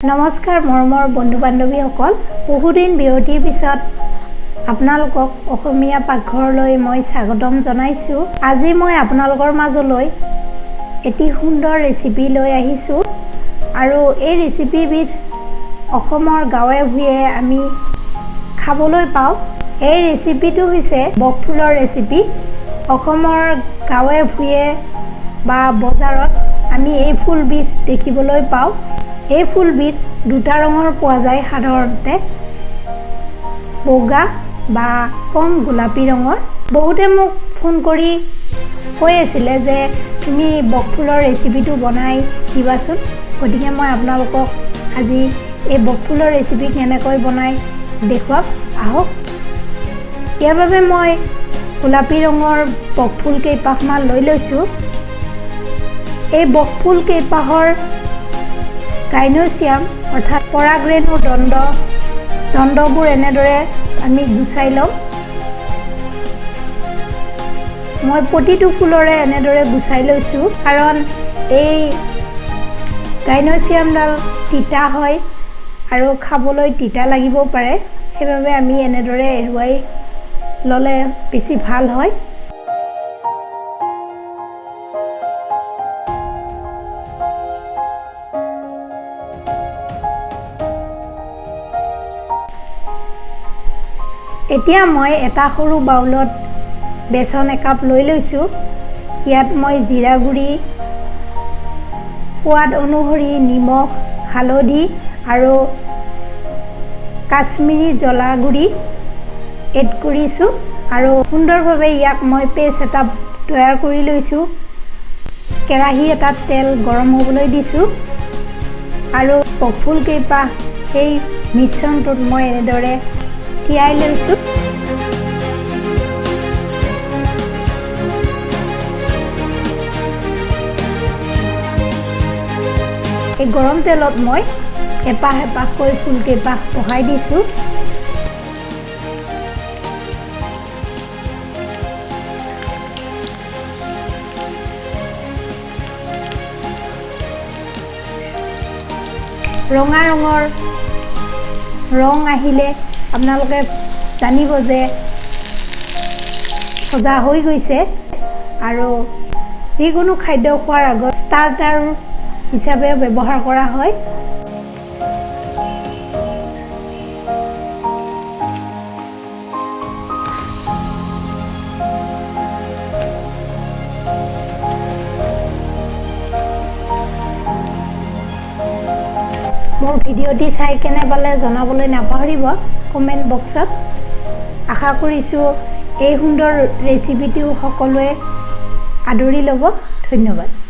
নমস্কাৰ মৰমৰ বন্ধু বান্ধৱীসকল, বহুদিন বিৰতিৰ পিছত আপোনালোকক অসমীয়া পাকঘৰলৈ মই স্বাগতম জনাইছোঁ। আজি মই আপোনালোকৰ মাজলৈ এটি সুন্দৰ ৰেচিপি লৈ আহিছোঁ আৰু এই ৰেচিপিবিধ অসমৰ গাঁৱে ভূঞে আমি খাবলৈ পাওঁ। এই ৰেচিপিটো হৈছে বকফুলৰ ৰেচিপি। অসমৰ গাঁৱে ভূঞে বা বজাৰত আমি এই ফুলবিধ দেখিবলৈ পাওঁ। এই ফুলবিধ দুটা ৰঙৰ পোৱা যায়, সাধাৰণতে বগা বা কম গোলাপী ৰঙৰ। বহুতে মোক ফোন কৰি কৈ আছিলে যে তুমি বকফুলৰ ৰেচিপিটো বনাই দিবাচোন। গতিকে মই আপোনালোকক আজি এই বকফুলৰ ৰেচিপি কেনেকৈ বনাই দেখুৱাম, আহক। ইয়াৰ বাবে মই গোলাপী ৰঙৰ বকফুল কেইপাহমান লৈ লৈছোঁ। এই বকফুল কেইপাহৰ গাইনচিয়াম অৰ্থাৎ পৰাগৰেণুৰ দণ্ডবোৰ এনেদৰে আমি গুচাই ল'ম। মই প্ৰতিটো ফুলৰে এনেদৰে গুচাই লৈছোঁ, কাৰণ এই গাইনচিয়ামডাল তিতা হয় আৰু খাবলৈ তিতা লাগিব পাৰে। সেইবাবে আমি এনেদৰে এৰুৱাই ল'লে বেছি ভাল হয়। এতিয়া মই এটা সৰু বাউলত বেচন একাপ লৈ লৈছোঁ। ইয়াত মই জিৰা গুড়ি, সোৱাদ অনুসৰি নিমখ, হালধি আৰু কাশ্মীৰী জ্বলা গুড়ি এড কৰিছোঁ আৰু সুন্দৰভাৱে ইয়াক মই পেষ্ট এটা তৈয়াৰ কৰি লৈছোঁ। কেৰাহী এটাত তেল গৰম হ'বলৈ দিছোঁ আৰু বকফুল কেইপাহ সেই মিশ্ৰণটোত মই এনেদৰে তিয়াই লৈছোঁ। এই গৰম তেলত মই এপাহ এপাহকৈ ফুলকেইপাহ বহাই দিছোঁ। ৰঙা ৰঙৰ ৰং আহিলে আপোনালোকে জানিব যে ভজা হৈ গৈছে। আৰু যিকোনো খাদ্য খোৱাৰ আগত ষ্টাৰ্টাৰ হিচাপে ব্যৱহাৰ কৰা হয়। মোৰ ভিডিঅ'টি চাই কেনে পালে জনাবলৈ নাপাহৰিব কমেণ্ট বক্সত। আশা কৰিছোঁ এই সুন্দৰ ৰেচিপিটো সকলোৱে আদৰি ল'ব। ধন্যবাদ।